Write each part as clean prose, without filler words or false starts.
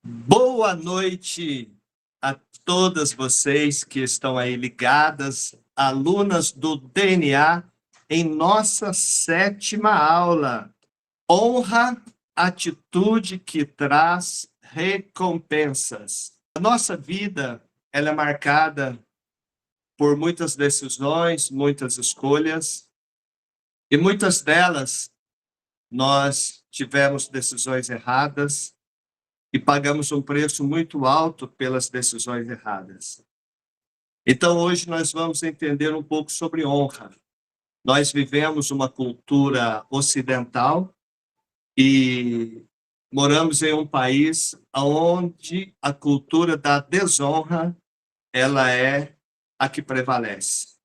Boa noite a todas vocês que estão aí ligadas, alunas do DNA, em nossa 7ª aula. Honra, atitude que traz recompensas. A nossa vida, ela é marcada por muitas decisões, muitas escolhas, e muitas delas nós tivemos decisões erradas, e pagamos um preço muito alto pelas decisões erradas. Então, hoje nós vamos entender um pouco sobre honra. Nós vivemos uma cultura ocidental e moramos em um país onde a cultura da desonra, ela é a que prevalece.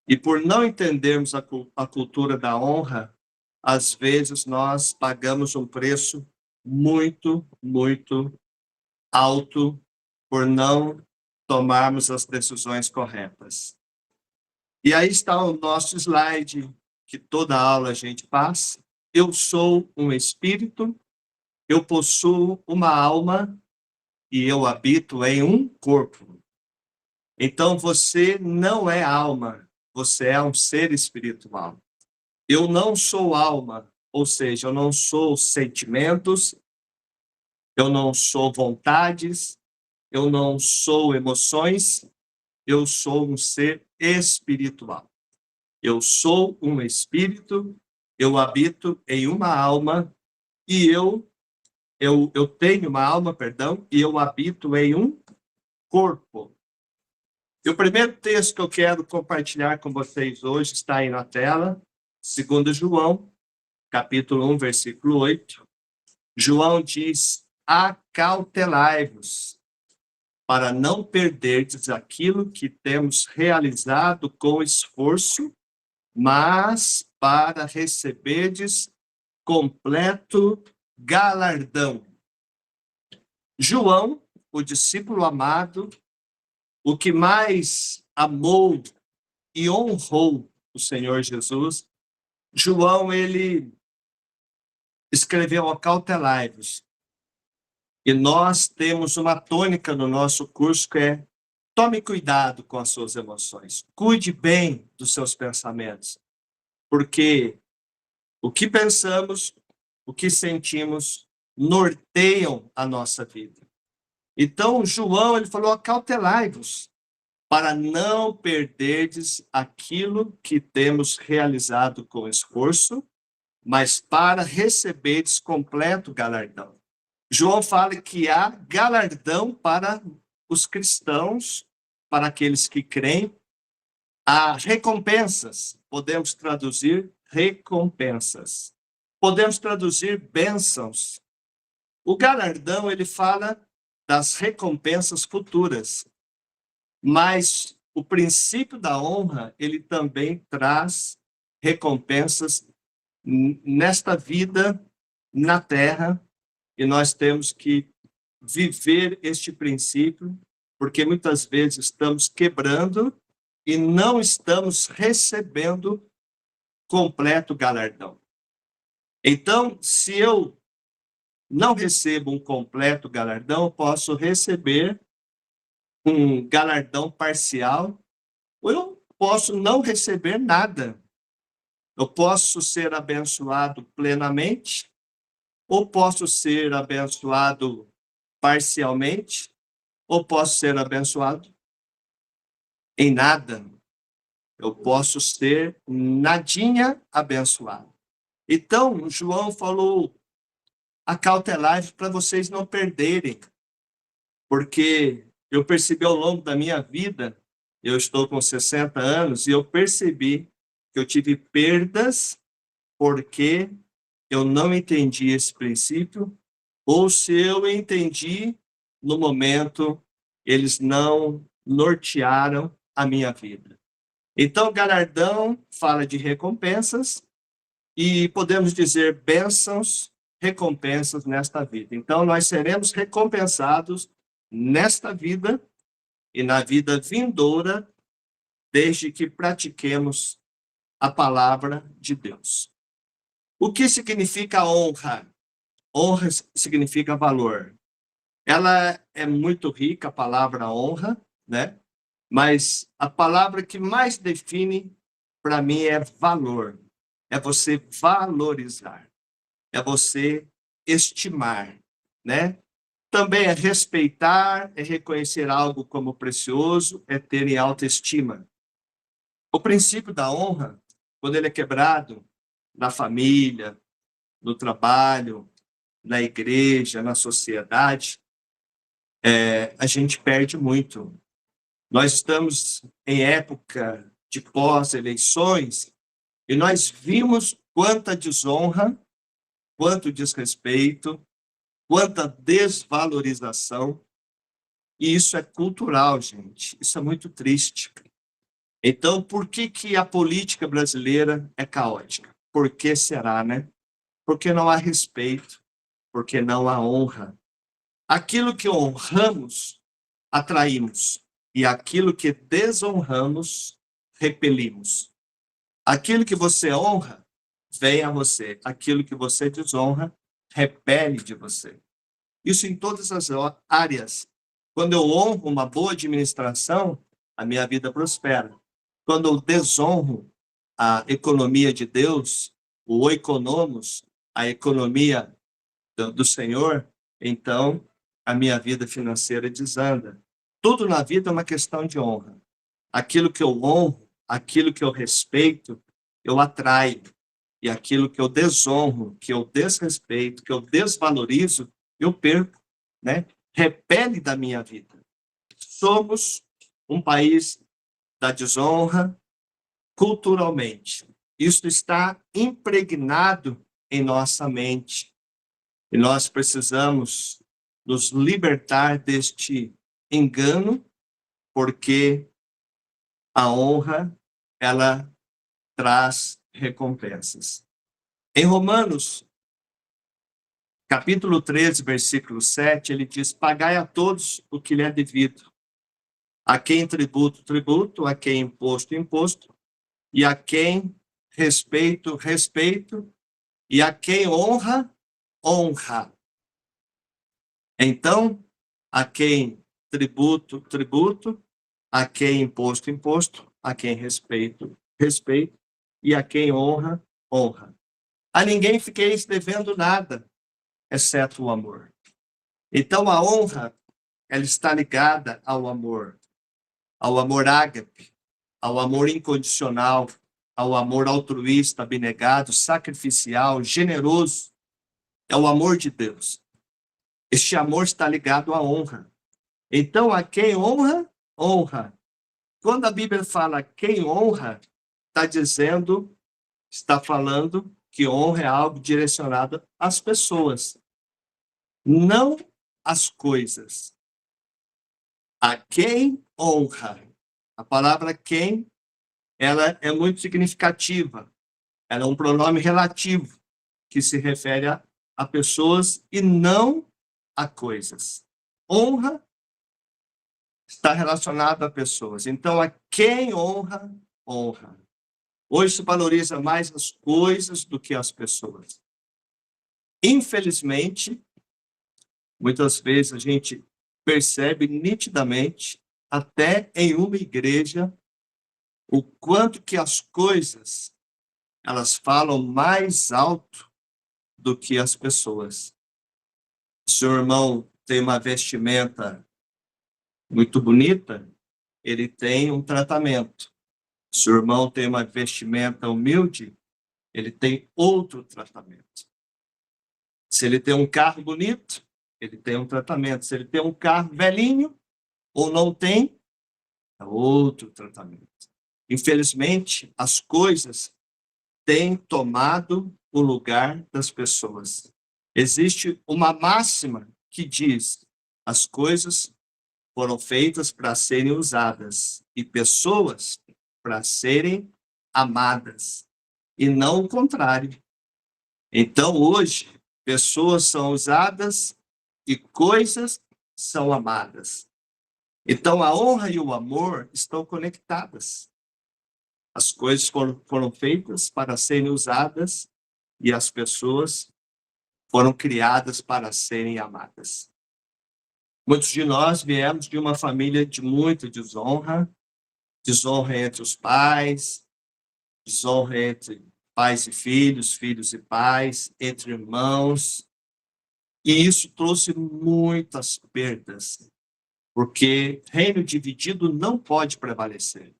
E por não entendermos a cultura da honra, às vezes nós pagamos um preço muito, muito alto por não tomarmos as decisões corretas. E aí está o nosso slide, que toda aula a gente passa. Eu sou um espírito, eu possuo uma alma e eu habito em um corpo. Então você não é alma, você é um ser espiritual. Eu não sou alma, ou seja, eu não sou sentimentos, eu não sou vontades, eu não sou emoções, eu sou um ser espiritual. Eu sou um espírito, eu habito em uma alma e eu tenho uma alma, perdão, e eu habito em um corpo. E o primeiro texto que eu quero compartilhar com vocês hoje está aí na tela, 2 João, capítulo 1, versículo 8. João diz: acautelai-vos, para não perderdes aquilo que temos realizado com esforço, mas para receberdes completo galardão. João, o discípulo amado, o que mais amou e honrou o Senhor Jesus, João, ele escreveu: acautelai-vos. E nós temos uma tônica no nosso curso que é: tome cuidado com as suas emoções. Cuide bem dos seus pensamentos. Porque o que pensamos, o que sentimos, norteiam a nossa vida. Então, João, ele falou: acautelai-vos, para não perderdes aquilo que temos realizado com esforço, mas para receberdes completo galardão. João fala que há galardão para os cristãos, para aqueles que creem. Há recompensas, podemos traduzir recompensas. Podemos traduzir bênçãos. O galardão, ele fala das recompensas futuras, mas o princípio da honra, ele também traz recompensas nesta vida, na terra, e nós temos que viver este princípio, porque muitas vezes estamos quebrando e não estamos recebendo completo galardão. Então, se eu não recebo um completo galardão, eu posso receber um galardão parcial, ou eu posso não receber nada. Eu posso ser abençoado plenamente, ou posso ser abençoado parcialmente, ou posso ser abençoado em nada. Eu posso ser nadinha abençoado. Então, João falou: acautelai-vos para vocês não perderem. Porque eu percebi ao longo da minha vida, eu estou com 60 anos, e eu percebi que eu tive perdas porque eu não entendi esse princípio, ou se eu entendi, no momento, eles não nortearam a minha vida. Então, galardão fala de recompensas, e podemos dizer bênçãos, recompensas nesta vida. Então, nós seremos recompensados nesta vida e na vida vindoura, desde que pratiquemos a palavra de Deus. O que significa honra? Honra significa valor. ela é muito rica, a palavra honra, né? Mas a palavra que mais define para mim é valor. É você valorizar, é você estimar, né? Também é respeitar, é reconhecer algo como precioso, é ter em autoestima. O princípio da honra, quando ele é quebrado na família, no trabalho, na igreja, na sociedade, a gente perde muito. Nós estamos em época de pós-eleições e nós vimos quanta desonra, quanto desrespeito, quanta desvalorização, e isso é cultural, gente. Isso é muito triste. Então, por que que a política brasileira é caótica? Por que será, né? Porque não há respeito, porque não há honra. Aquilo que honramos, atraímos, e aquilo que desonramos, repelimos. Aquilo que você honra, vem a você. Aquilo que você desonra, repele de você. Isso em todas as áreas. Quando eu honro uma boa administração, a minha vida prospera. Quando eu desonro a economia de Deus, o oikonomos, a economia do Senhor, então a minha vida financeira desanda. Tudo na vida é uma questão de honra. Aquilo que eu honro, aquilo que eu respeito, eu atraio. E aquilo que eu desonro, que eu desrespeito, que eu desvalorizo, eu perco, né? Repele da minha vida. Somos um país da desonra culturalmente. Isso está impregnado em nossa mente. E nós precisamos nos libertar deste engano, porque a honra, ela traz recompensas. Em Romanos, capítulo 13, versículo 7, ele diz: pagai a todos o que lhe é devido. A quem tributo, tributo, a quem imposto, imposto, e a quem respeito, respeito, e a quem honra, honra. Então, a quem tributo, tributo, a quem imposto, imposto, a quem respeito, respeito, e a quem honra, honra. A ninguém fiqueis devendo nada, exceto o amor. Então, a honra, ela está ligada ao amor ágape, ao amor incondicional, ao amor altruísta, abnegado, sacrificial, generoso. É o amor de Deus. Este amor está ligado à honra. Então, a quem honra, honra. Quando a Bíblia fala quem honra, está falando que honra é algo direcionado às pessoas, não às coisas. A quem honra. A palavra quem, ela é muito significativa. Ela é um pronome relativo que se refere a pessoas e não a coisas. Honra está relacionado a pessoas. Então, a quem honra, honra. Hoje se valoriza mais as coisas do que as pessoas. Infelizmente, muitas vezes a gente percebe nitidamente, até em uma igreja, o quanto que as coisas, elas falam mais alto do que as pessoas. Se o irmão tem uma vestimenta muito bonita, ele tem um tratamento. Se o irmão tem uma vestimenta humilde, ele tem outro tratamento. Se ele tem um carro bonito, ele tem um tratamento. Se ele tem um carro velhinho ou não tem, é outro tratamento. Infelizmente, as coisas têm tomado o lugar das pessoas. Existe uma máxima que diz: as coisas foram feitas para serem usadas e pessoas para serem amadas, e não o contrário. Então, hoje, pessoas são usadas e coisas são amadas. Então, a honra e o amor estão conectadas. As coisas foram feitas para serem usadas e as pessoas foram criadas para serem amadas. Muitos de nós viemos de uma família de muita desonra, desonra entre os pais, desonra entre pais e filhos, filhos e pais, entre irmãos. E isso trouxe muitas perdas, porque reino dividido não pode prevalecer.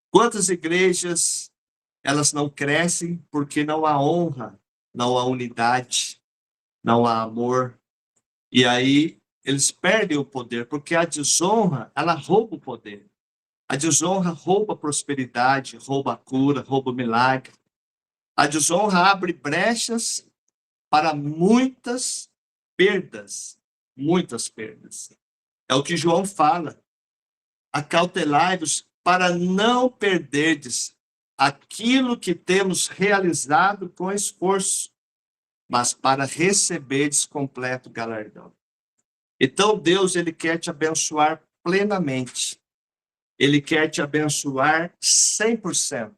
Quantas igrejas, elas não crescem porque não há honra, não há unidade, não há amor. E aí eles perdem o poder, porque a desonra, ela rouba o poder. A desonra rouba a prosperidade, rouba a cura, rouba o milagre. A desonra abre brechas para muitas perdas, muitas perdas. É o que João fala. Acautelai-vos para não perderdes aquilo que temos realizado com esforço, mas para receberdes completo galardão. Então Deus, ele quer te abençoar plenamente. Ele quer te abençoar 100%.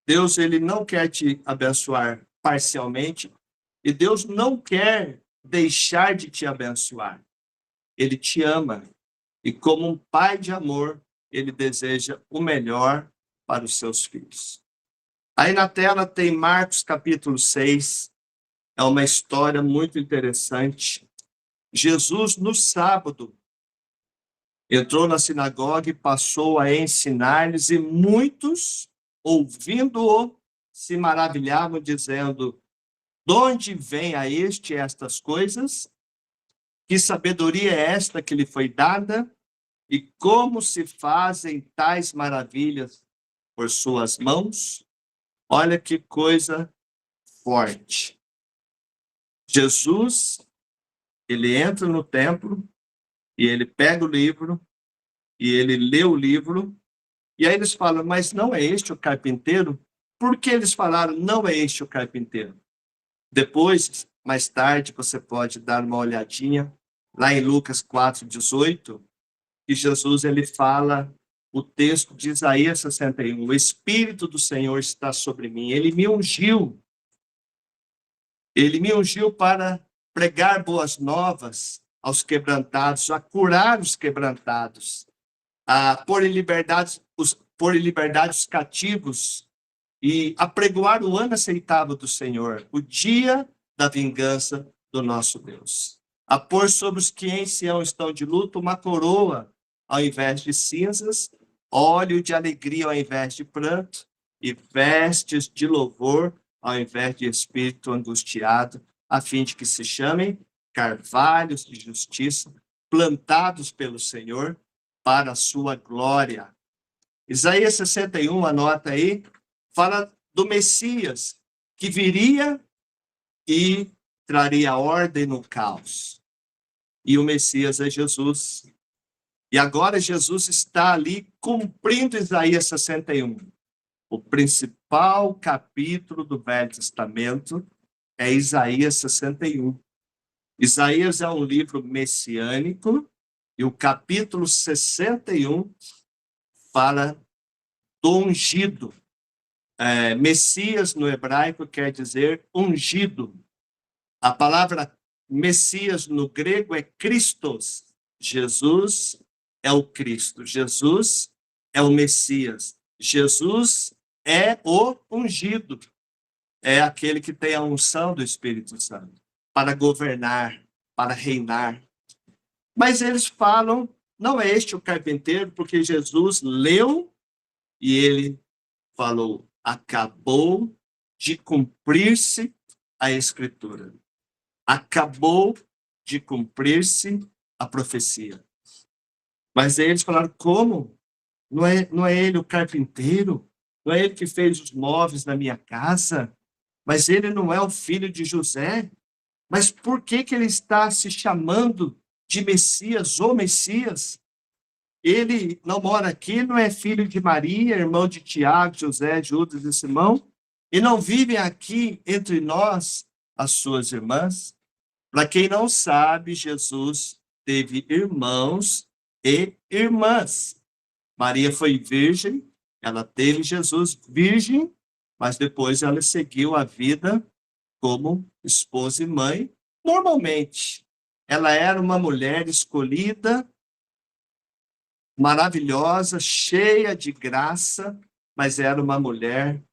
Deus, ele não quer te abençoar parcialmente, e Deus não quer deixar de te abençoar. Ele te ama, e como um pai de amor, ele deseja o melhor para os seus filhos. Aí na tela tem Marcos capítulo 6, é uma história muito interessante. Jesus, no sábado, entrou na sinagoga e passou a ensinar-lhes, e muitos, ouvindo-o, se maravilhavam, dizendo: de onde vem a este estas coisas? Que sabedoria é esta que lhe foi dada? E como se fazem tais maravilhas por suas mãos? Olha que coisa forte. Jesus, ele entra no templo e ele pega o livro e ele lê o livro, e aí eles falam: mas não é este o carpinteiro? Por que eles falaram não é este o carpinteiro? Depois, mais tarde, você pode dar uma olhadinha lá em Lucas 4:18, que Jesus, ele fala o texto de Isaías 61, o Espírito do Senhor está sobre mim, ele me ungiu para pregar boas novas aos quebrantados, a curar os quebrantados, a pôr em liberdade os cativos, e apregoar o ano aceitável do Senhor, o dia da vingança do nosso Deus. A pôr sobre os que em Sião estão de luto uma coroa ao invés de cinzas, óleo de alegria ao invés de pranto, e vestes de louvor ao invés de espírito angustiado, a fim de que se chamem carvalhos de justiça, plantados pelo Senhor para a sua glória. Isaías 61, anota aí, fala do Messias, que viria e traria ordem no caos. E o Messias é Jesus. E agora Jesus está ali cumprindo Isaías 61. O principal capítulo do Velho Testamento é Isaías 61. Isaías é um livro messiânico, e o capítulo 61 fala do ungido. Messias no hebraico quer dizer ungido. A palavra Messias no grego é Christos. Jesus é o Cristo. Jesus é o Messias. Jesus é o ungido. É aquele que tem a unção do Espírito Santo para governar, para reinar. Mas eles falam, não é este o carpinteiro, porque Jesus leu e ele falou: acabou de cumprir-se a Escritura. Acabou de cumprir-se a profecia. Mas aí eles falaram: como? Não é ele o carpinteiro? Não é ele que fez os móveis na minha casa? Mas ele não é o filho de José? Mas por que ele está se chamando de Messias, ou Messias? Ele não mora aqui, não é filho de Maria, irmão de Tiago, José, Judas e Simão? E não vivem aqui entre nós as suas irmãs? Para quem não sabe, Jesus teve irmãos e irmãs. Maria foi virgem, ela teve Jesus virgem, mas depois ela seguiu a vida como esposa e mãe, normalmente. ela era uma mulher escolhida, maravilhosa, cheia de graça, mas era uma mulher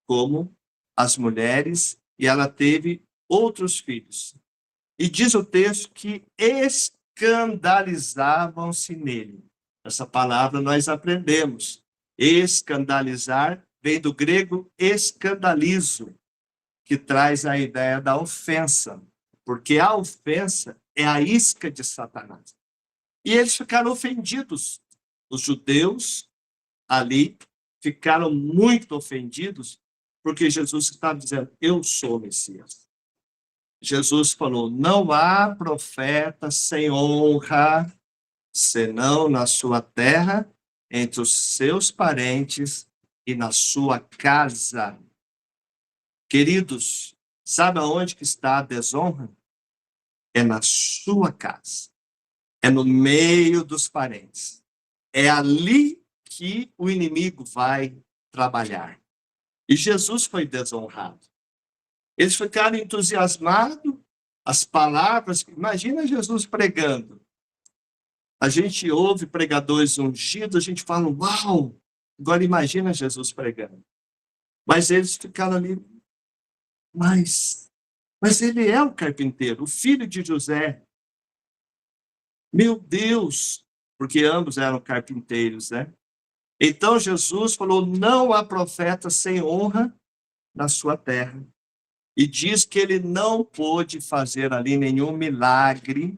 como as mulheres, e ela teve outros filhos. E diz o texto que escandalizavam-se nele. Essa palavra nós aprendemos. Escandalizar vem do grego escandalizo, que traz a ideia da ofensa, porque a ofensa é a isca de Satanás. E eles ficaram ofendidos. Os judeus ali ficaram muito ofendidos, porque Jesus estava dizendo, eu sou o Messias. Jesus falou, não há profeta sem honra, senão na sua terra, entre os seus parentes e na sua casa. Queridos, sabe aonde que está a desonra? É na sua casa. É no meio dos parentes. É ali que o inimigo vai trabalhar. E Jesus foi desonrado. Eles ficaram entusiasmados, as palavras, imagina Jesus pregando. A gente ouve pregadores ungidos, a gente fala, uau! Agora imagina Jesus pregando. Mas eles ficaram ali, mas ele é o carpinteiro, o filho de José. Meu Deus! Porque ambos eram carpinteiros, né? Então Jesus falou, não há profeta sem honra na sua terra. E diz que ele não pôde fazer ali nenhum milagre,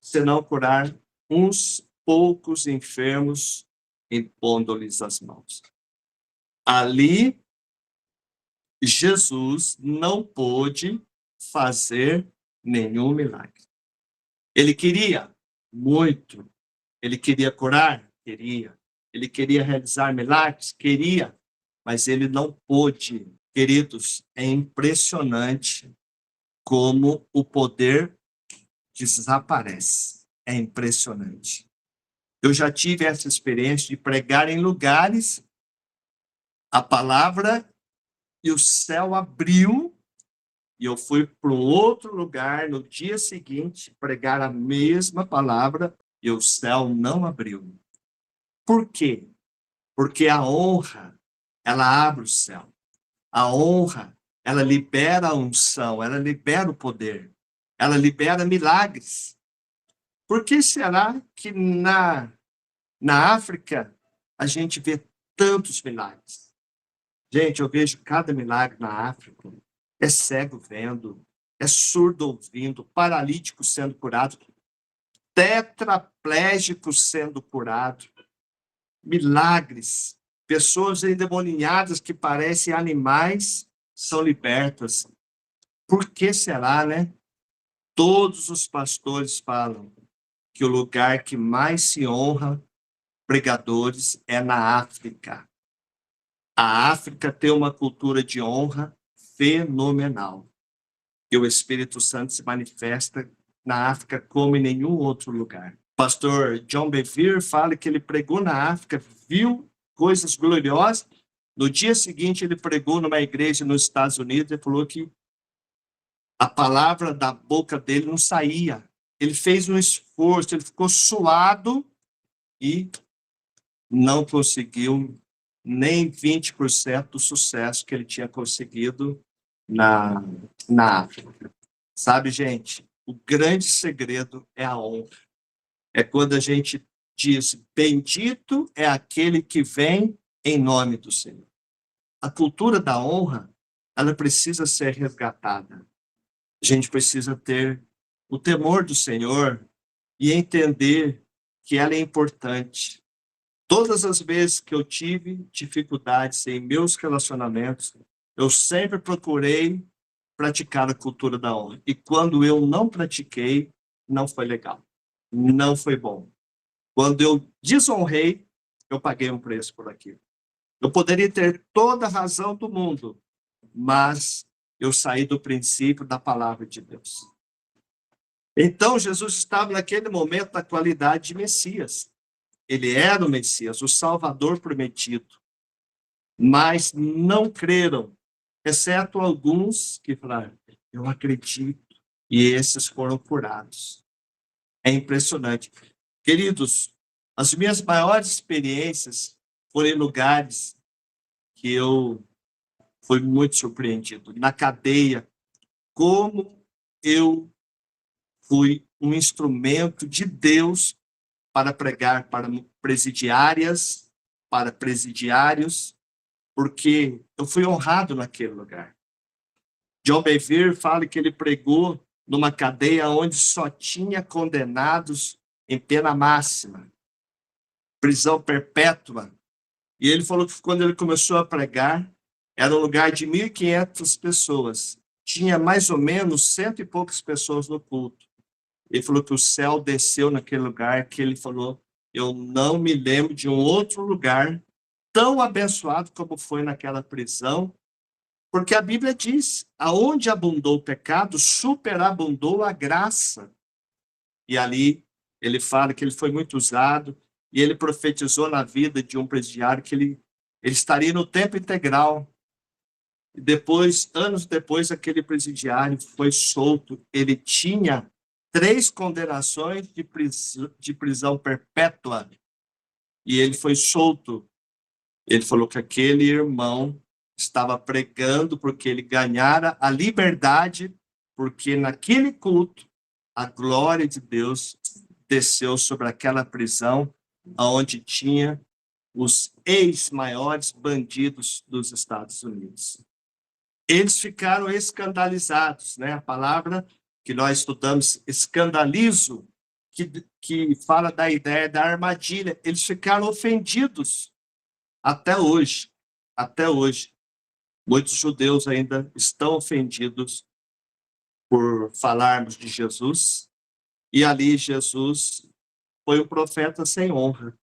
senão curar uns poucos enfermos, impondo-lhes as mãos. Ali, Jesus não pôde fazer nenhum milagre. Ele queria muito. Ele queria curar? Queria. Ele queria realizar milagres? Queria. Mas ele não pôde. Queridos, é impressionante como o poder desaparece. É impressionante. Eu já tive essa experiência de pregar em lugares, a palavra e o céu abriu, e eu fui para um outro lugar no dia seguinte pregar a mesma palavra e o céu não abriu. Por quê? Porque a honra, ela abre o céu. A honra, ela libera a unção, ela libera o poder, ela libera milagres. Por que será que na África a gente vê tantos milagres? Gente, eu vejo cada milagre na África. É cego vendo, é surdo ouvindo, paralítico sendo curado, tetraplégico sendo curado. Milagres. Pessoas endemoniadas que parecem animais são libertas. Por que será, né? Todos os pastores falam que o lugar que mais se honra pregadores é na África. A África tem uma cultura de honra fenomenal. E o Espírito Santo se manifesta na África como em nenhum outro lugar. Pastor John Bevere fala que ele pregou na África, viu coisas gloriosas. No dia seguinte, ele pregou numa igreja nos Estados Unidos e falou que a palavra da boca dele não saía. Ele fez um esforço, ele ficou suado e não conseguiu nem 20% do sucesso que ele tinha conseguido na África. Sabe, gente, o grande segredo é a honra. É quando a gente diz, bendito é aquele que vem em nome do Senhor. A cultura da honra, ela precisa ser resgatada. A gente precisa ter o temor do Senhor e entender que ela é importante. Todas as vezes que eu tive dificuldades em meus relacionamentos, eu sempre procurei praticar a cultura da honra. E quando eu não pratiquei, não foi legal. Não foi bom. Quando eu desonrei, eu paguei um preço por aquilo. Eu poderia ter toda a razão do mundo, mas eu saí do princípio da palavra de Deus. Então, Jesus estava naquele momento da qualidade de Messias. Ele era o Messias, o Salvador prometido. Mas não creram, exceto alguns que falaram, eu acredito. E esses foram curados. É impressionante. Queridos, as minhas maiores experiências foram em lugares que eu fui muito surpreendido. Na cadeia, como eu fui um instrumento de Deus para pregar para presidiárias, para presidiários, porque eu fui honrado naquele lugar. John Bevere fala que ele pregou numa cadeia onde só tinha condenados em pena máxima, prisão perpétua. E ele falou que quando ele começou a pregar, era um lugar de 1.500 pessoas. Tinha mais ou menos 100 e poucas pessoas no culto. Ele falou que o céu desceu naquele lugar, que ele falou, eu não me lembro de um outro lugar tão abençoado como foi naquela prisão, porque a Bíblia diz, aonde abundou o pecado, superabundou a graça. E ali ele fala que ele foi muito usado, e ele profetizou na vida de um presidiário que ele estaria no tempo integral. E depois, anos depois, aquele presidiário foi solto. Ele tinha 3 condenações de prisão perpétua, e ele foi solto. Ele falou que aquele irmão estava pregando porque ele ganhara a liberdade, porque naquele culto a glória de Deus desceu sobre aquela prisão onde tinha os ex-maiores bandidos dos Estados Unidos. Eles ficaram escandalizados, né? A palavra que nós estudamos, escandalizo, que fala da ideia da armadilha. Eles ficaram ofendidos até hoje. Até hoje. Muitos judeus ainda estão ofendidos por falarmos de Jesus. E ali Jesus foi um profeta sem honra.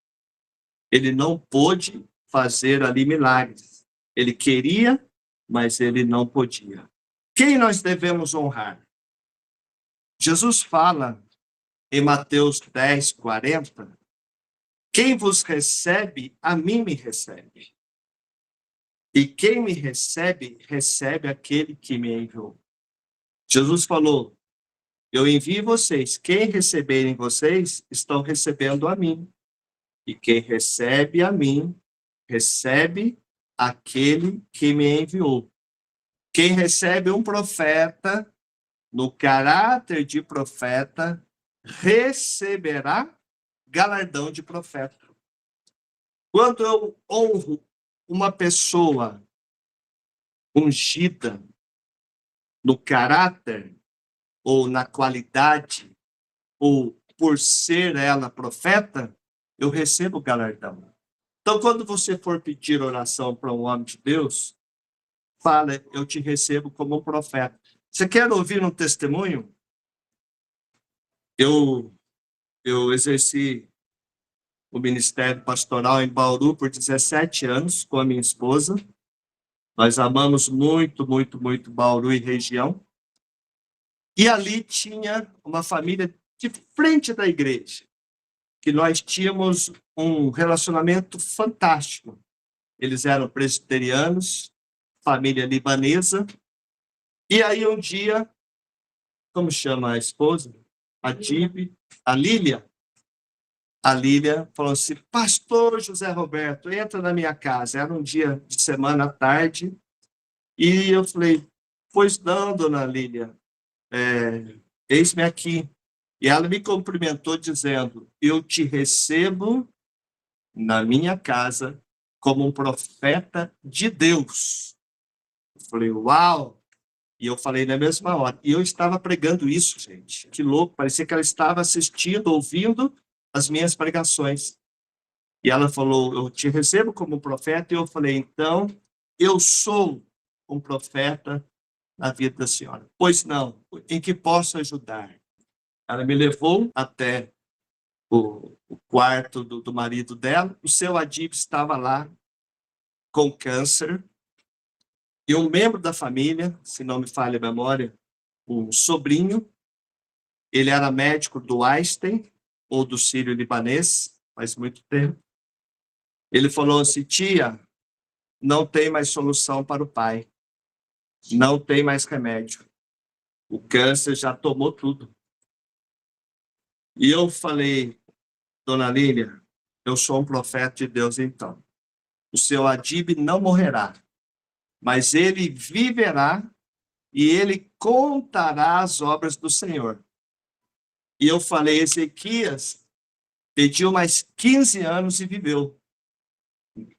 Ele não pôde fazer ali milagres. Ele queria, mas ele não podia. Quem nós devemos honrar? Jesus fala em Mateus 10, 40, quem vos recebe, a mim me recebe. E quem me recebe, recebe aquele que me enviou. Jesus falou, eu envio vocês. Quem receberem vocês, estão recebendo a mim. E quem recebe a mim, recebe aquele que me enviou. Quem recebe um profeta, no caráter de profeta, receberá galardão de profeta. Quando eu honro uma pessoa ungida no caráter, ou na qualidade, ou por ser ela profeta, eu recebo galardão. Então, quando você for pedir oração para um homem de Deus, fala, eu te recebo como um profeta. Você quer ouvir um testemunho? Eu exerci o ministério pastoral em Bauru por 17 anos com a minha esposa. Nós amamos muito, muito, muito Bauru e região. E ali tinha uma família de frente da igreja, que nós tínhamos um relacionamento fantástico. Eles eram presbiterianos, família libanesa. E aí um dia, como chama a esposa? A Dib, a Lília. A Lília falou assim, pastor José Roberto, entra na minha casa. Era um dia de semana à tarde. E eu falei, pois não, dona Lília, eis-me aqui. E ela me cumprimentou dizendo, eu te recebo na minha casa como um profeta de Deus. Eu falei, uau! E eu falei na mesma hora. E eu estava pregando isso, gente. Que louco, parecia que ela estava assistindo, ouvindo as minhas pregações. E ela falou, eu te recebo como um profeta. E eu falei, então, eu sou um profeta na vida da senhora. Pois não, em que posso ajudar? Ela me levou até o quarto do marido dela. O seu Adib estava lá com câncer. E um membro da família, se não me falha a memória, um sobrinho, ele era médico do Einstein, ou do Sírio-Libanês, faz muito tempo. Ele falou assim, tia, não tem mais solução para o pai. Não tem mais remédio. O câncer já tomou tudo. E eu falei, dona Lília, eu sou um profeta de Deus então. O seu Adib não morrerá, mas ele viverá e ele contará as obras do Senhor. E eu falei, Ezequias pediu mais 15 anos e viveu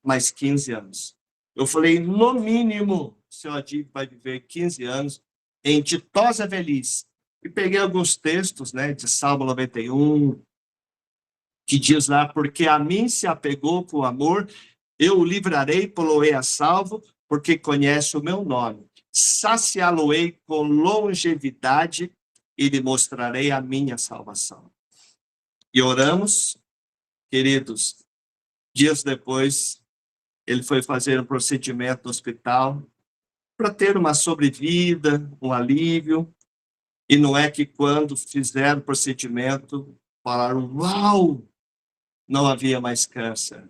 mais 15 anos. Eu falei, no mínimo, o seu Adib vai viver 15 anos em ditosa velhice. E peguei alguns textos, né, de Salmo 91, que diz lá, porque a mim se apegou com amor, eu o livrarei, poloei a salvo, porque conhece o meu nome. Saciá-lo-ei com longevidade e lhe mostrarei a minha salvação. E oramos, queridos, dias depois, ele foi fazer um procedimento no hospital para ter uma sobrevida, um alívio, e não é que quando fizeram o procedimento, falaram, uau, não havia mais câncer,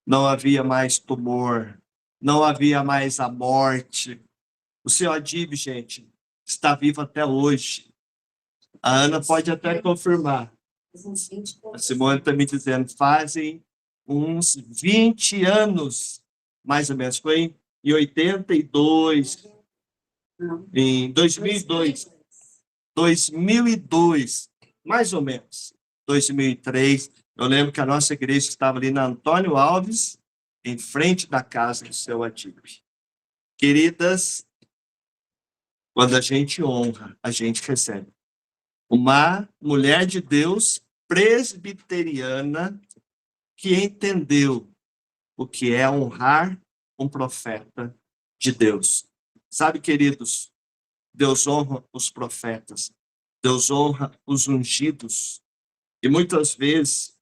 não havia mais tumor, não havia mais a morte. O seu Adib, gente, está vivo até hoje. A Ana pode até confirmar. A Simone está me dizendo, fazem uns 20 anos, mais ou menos. Foi em 82, em 2002. 2002, mais ou menos. 2003. Eu lembro que a nossa igreja estava ali na Antônio Alves, em frente da casa do seu Adib. Queridas, quando a gente honra, a gente recebe. Uma mulher de Deus presbiteriana que entendeu o que é honrar um profeta de Deus. Sabe, queridos, Deus honra os profetas, Deus honra os ungidos. E muitas vezes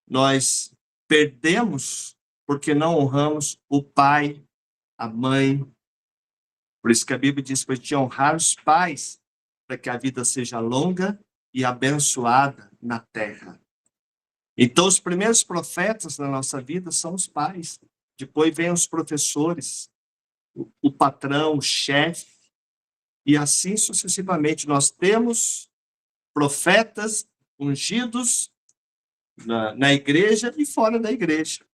nós perdemos porque não honramos o pai, a mãe. Por isso que a Bíblia diz para a gente honrar os pais, para que a vida seja longa e abençoada na terra. Então, os primeiros profetas na nossa vida são os pais. Depois vem os professores, o patrão, o chefe, e assim sucessivamente. Nós temos profetas ungidos na igreja e fora da igreja.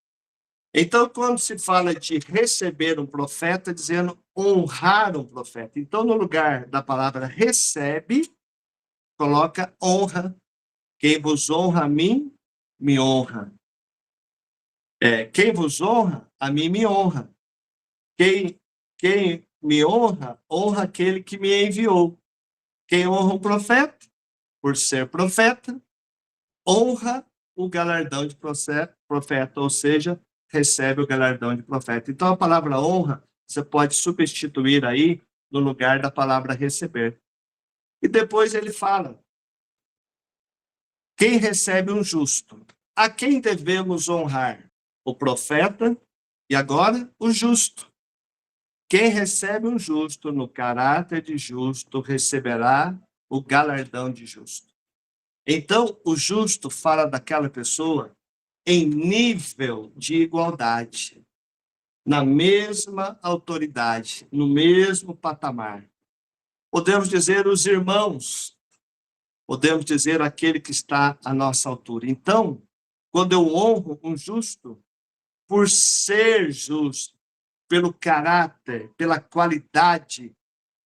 Então, quando se fala de receber um profeta, dizendo honrar um profeta. Então, no lugar da palavra recebe, coloca honra. Quem vos honra a mim, me honra. Quem vos honra, a mim me honra. Quem me honra, honra aquele que me enviou. Quem honra um profeta, por ser profeta, honra o galardão de profeta, ou seja, recebe o galardão de profeta. Então, a palavra honra, você pode substituir aí no lugar da palavra receber. E depois ele fala, quem recebe um justo? A quem devemos honrar? O profeta e agora o justo. Quem recebe um justo no caráter de justo receberá o galardão de justo. Então, o justo fala daquela pessoa em nível de igualdade, na mesma autoridade, no mesmo patamar. Podemos dizer os irmãos, podemos dizer aquele que está à nossa altura. Então, quando eu honro um justo, por ser justo, pelo caráter, pela qualidade,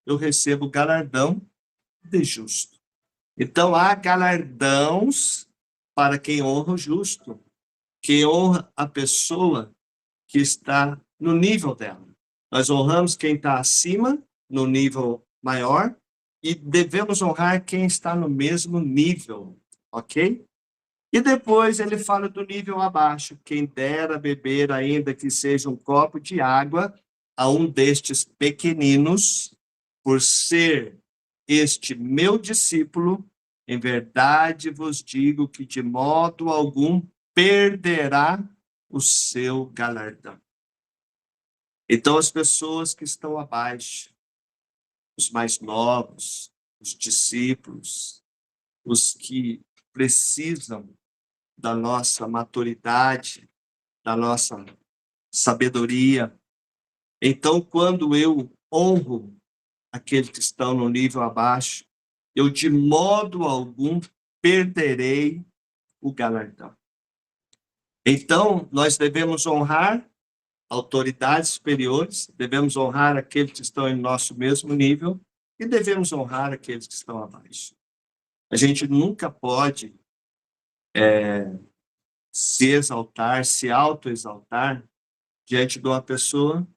eu recebo galardão de justo. Então, há galardões para quem honra o justo, quem honra a pessoa que está no nível dela. Nós honramos quem está acima, no nível maior, e devemos honrar quem está no mesmo nível, ok? E depois ele fala do nível abaixo, quem dera beber, ainda que seja um copo de água, a um destes pequeninos, por ser este meu discípulo, em verdade vos digo que de modo algum perderá o seu galardão. Então, as pessoas que estão abaixo, os mais novos, os discípulos, os que precisam da nossa maturidade, da nossa sabedoria. Então, quando eu honro aqueles que estão no nível abaixo, eu de modo algum perderei o galardão. Então, nós devemos honrar autoridades superiores, devemos honrar aqueles que estão em nosso mesmo nível e devemos honrar aqueles que estão abaixo. A gente nunca pode se exaltar, se autoexaltar diante de uma pessoa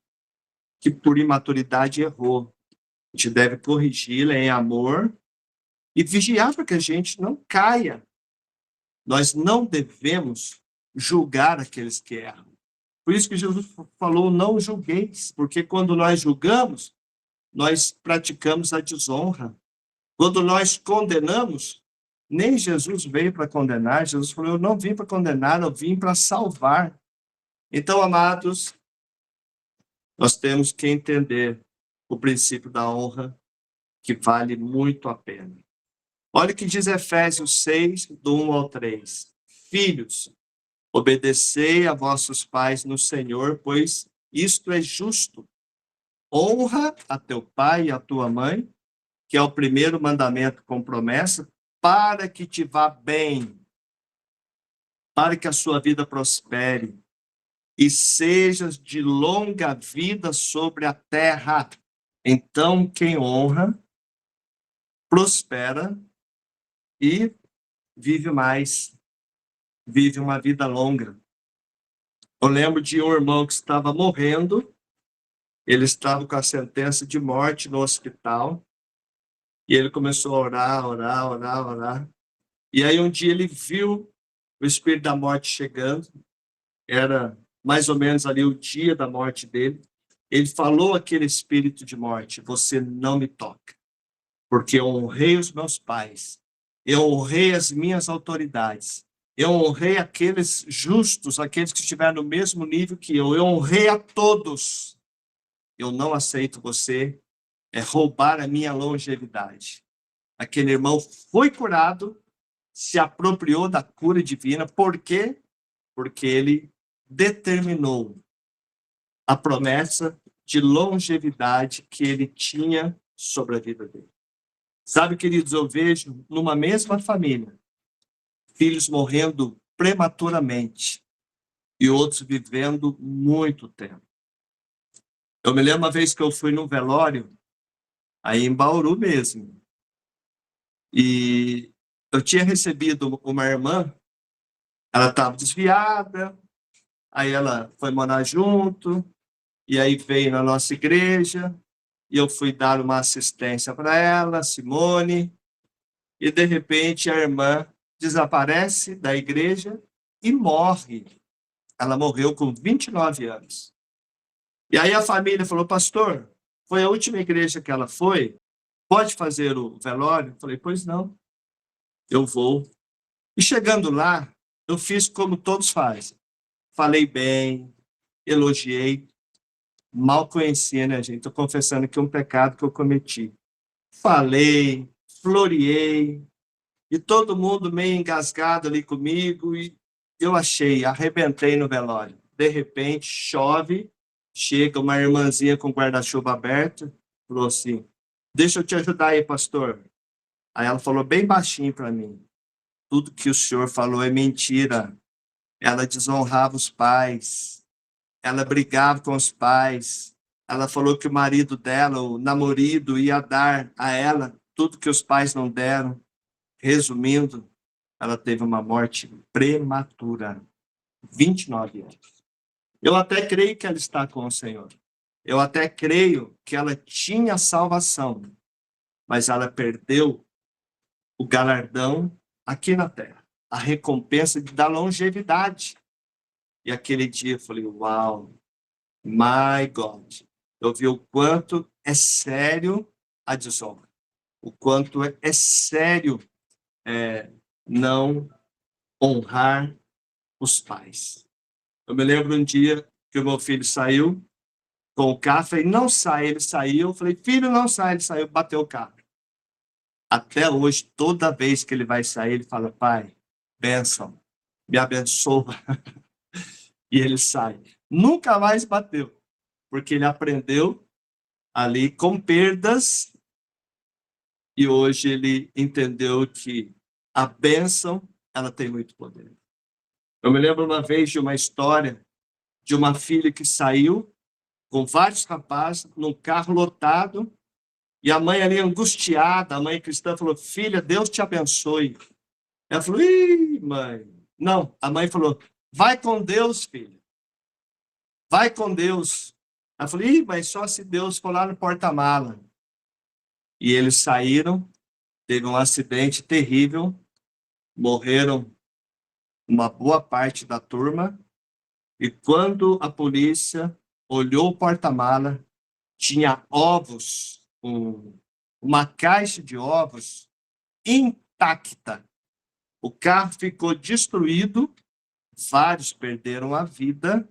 que por imaturidade errou. A gente deve corrigi-la em amor e vigiar para que a gente não caia. Nós não devemos julgar aqueles que erram. Por isso que Jesus falou, não julgueis, porque quando nós julgamos, nós praticamos a desonra. Quando nós condenamos, nem Jesus veio para condenar, Jesus falou, eu não vim para condenar, eu vim para salvar. Então, amados, nós temos que entender o princípio da honra, que vale muito a pena. Olha o que diz Efésios 6, do 1 ao 3. Filhos, obedecei a vossos pais no Senhor, pois isto é justo. Honra a teu pai e a tua mãe, que é o primeiro mandamento com promessa, para que te vá bem, para que a sua vida prospere e sejas de longa vida sobre a terra. Então, quem honra, prospera e vive mais, vive uma vida longa. Eu lembro de um irmão que estava morrendo, ele estava com a sentença de morte no hospital, e ele começou a orar, orar, orar, orar. E aí um dia ele viu o espírito da morte chegando, era mais ou menos ali o dia da morte dele. Ele falou àquele espírito de morte, você não me toca, porque eu honrei os meus pais, eu honrei as minhas autoridades, eu honrei aqueles justos, aqueles que estiveram no mesmo nível que eu honrei a todos. Eu não aceito você roubar a minha longevidade. Aquele irmão foi curado, se apropriou da cura divina. Por quê? Porque ele determinou a promessa de longevidade que ele tinha sobre a vida dele. Sabe, queridos, eu vejo numa mesma família, filhos morrendo prematuramente e outros vivendo muito tempo. Eu me lembro uma vez que eu fui num velório, aí em Bauru mesmo, e eu tinha recebido uma irmã, ela estava desviada, aí ela foi morar junto, e aí veio na nossa igreja, e eu fui dar uma assistência para ela, Simone, e de repente a irmã desaparece da igreja e morre. Ela morreu com 29 anos. E aí a família falou, pastor, foi a última igreja que ela foi? Pode fazer o velório? Eu falei, pois não, eu vou. E chegando lá, eu fiz como todos fazem. Falei bem, elogiei, mal conhecia, né, gente? Estou confessando que é um pecado que eu cometi. Falei, floreei, e todo mundo meio engasgado ali comigo, e eu arrebentei no velório. De repente, chove, chega uma irmãzinha com guarda-chuva aberto, falou assim, deixa eu te ajudar aí, pastor. Aí ela falou bem baixinho para mim, tudo que o senhor falou é mentira. Ela desonrava os pais, ela brigava com os pais, ela falou que o marido dela, o namorado, ia dar a ela tudo que os pais não deram. Resumindo, ela teve uma morte prematura, 29 anos. Eu até creio que ela está com o Senhor. Eu até creio que ela tinha salvação, mas ela perdeu o galardão aqui na terra, a recompensa da longevidade. E aquele dia eu falei, uau, my God. Eu vi o quanto é sério a desonra, o quanto é sério não honrar os pais. Eu me lembro um dia que o meu filho saiu com o carro, falei, não sai, ele saiu, eu falei, filho, não sai, ele saiu, bateu o carro. Até hoje, toda vez que ele vai sair, ele fala, pai, bênção, me abençoa, e ele sai. Nunca mais bateu, porque ele aprendeu ali com perdas, e hoje ele entendeu que A bênção, ela tem muito poder. Eu me lembro uma vez de uma história de uma filha que saiu com vários rapazes num carro lotado e a mãe ali angustiada, a mãe cristã falou: filha, Deus te abençoe. Ela falou: ih, mãe. Não, a mãe falou: vai com Deus, filha. Vai com Deus. Ela falou: ih, mas só se Deus for lá no porta-mala. E eles saíram, teve um acidente terrível, morreram uma boa parte da turma, e quando a polícia olhou o porta-mala, tinha ovos, uma caixa de ovos intacta. O carro ficou destruído, vários perderam a vida,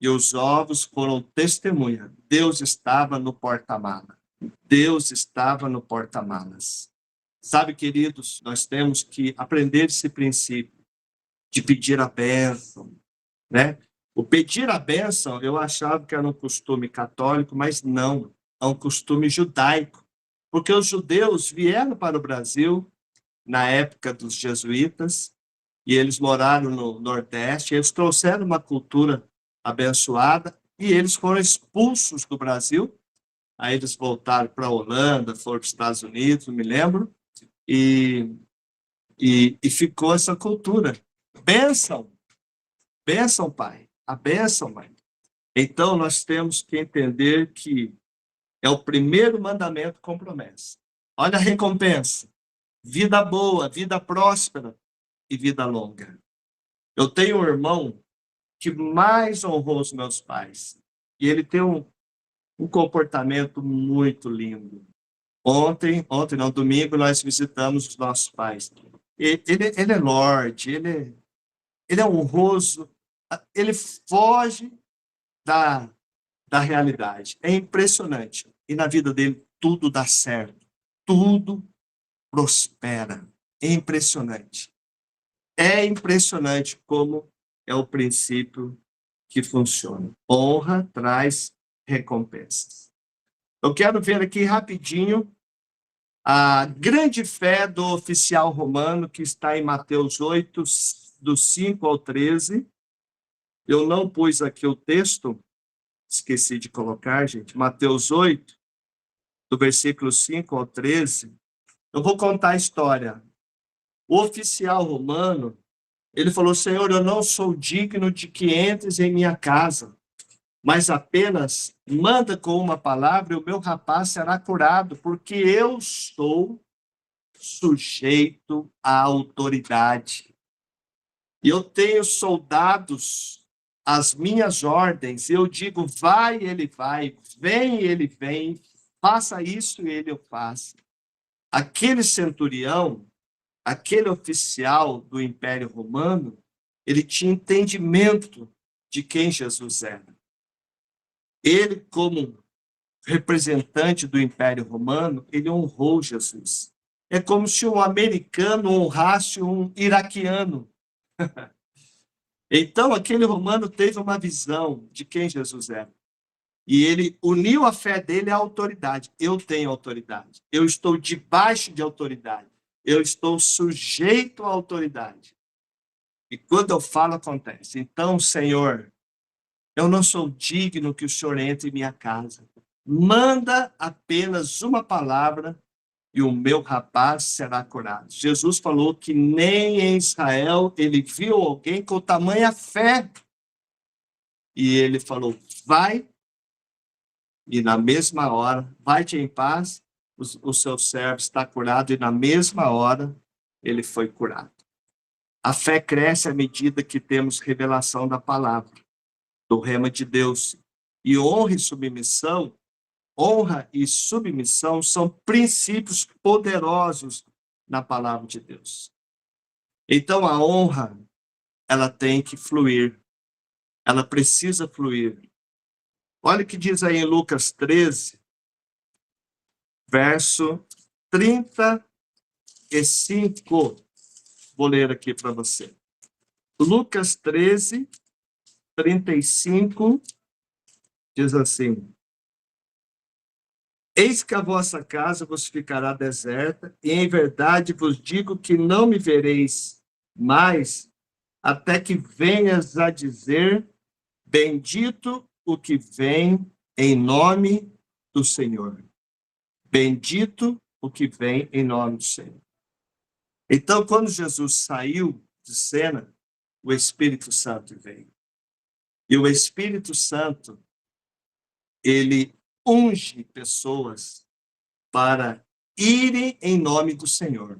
e os ovos foram testemunha. Deus estava no porta-mala. Deus estava no porta-malas. Sabe, queridos, nós temos que aprender esse princípio de pedir a bênção, né? O pedir a bênção, eu achava que era um costume católico, mas não, é um costume judaico, porque os judeus vieram para o Brasil na época dos jesuítas, e eles moraram no Nordeste, eles trouxeram uma cultura abençoada, e eles foram expulsos do Brasil, aí eles voltaram para a Holanda, foram para os Estados Unidos, me lembro, e, e ficou essa cultura. Bênção, bênção, pai, a bênção, mãe. Então, nós temos que entender que é o primeiro mandamento com promessa. Olha a recompensa. Vida boa, vida próspera e vida longa. Eu tenho um irmão que mais honrou os meus pais. E ele tem um comportamento muito lindo. Ontem não, domingo, nós visitamos os nossos pais. Ele é lorde, ele é honroso, ele foge da realidade. É impressionante. E na vida dele, tudo dá certo. Tudo prospera. É impressionante. É impressionante como é o princípio que funciona. Honra traz recompensas. Eu quero ver aqui rapidinho a grande fé do oficial romano, que está em Mateus 8, do 5 ao 13. Eu não pus aqui o texto, esqueci de colocar, gente. Mateus 8, do versículo 5 ao 13. Eu vou contar a história. O oficial romano, ele falou: Senhor, eu não sou digno de que entres em minha casa, mas apenas manda com uma palavra e o meu rapaz será curado, porque eu sou sujeito à autoridade. E eu tenho soldados às minhas ordens, eu digo, vai, ele vai, vem, ele vem, faça isso e ele o faz. Aquele centurião, aquele oficial do Império Romano, ele tinha entendimento de quem Jesus era. Ele, como representante do Império Romano, ele honrou Jesus. É como se um americano honrasse um iraquiano. Então, aquele romano teve uma visão de quem Jesus era. E ele uniu a fé dele à autoridade. Eu tenho autoridade. Eu estou debaixo de autoridade. Eu estou sujeito à autoridade. E quando eu falo, acontece. Então, Senhor, eu não sou digno que o Senhor entre em minha casa. Manda apenas uma palavra e o meu rapaz será curado. Jesus falou que nem em Israel ele viu alguém com tamanha fé. E ele falou, vai, e na mesma hora, vai-te em paz, o seu servo está curado, e na mesma hora ele foi curado. A fé cresce à medida que temos revelação da palavra, do rema de Deus. E honra e submissão são princípios poderosos na palavra de Deus. Então, a honra, ela tem que fluir. Ela precisa fluir. Olha o que diz aí em Lucas 13, verso 35. Vou ler aqui para você. Lucas 13, 35, diz assim: Eis que a vossa casa vos ficará deserta, e em verdade vos digo que não me vereis mais, até que venhas a dizer, bendito o que vem em nome do Senhor. Bendito o que vem em nome do Senhor. Então, quando Jesus saiu de cena, o Espírito Santo veio. E o Espírito Santo, ele unge pessoas para irem em nome do Senhor.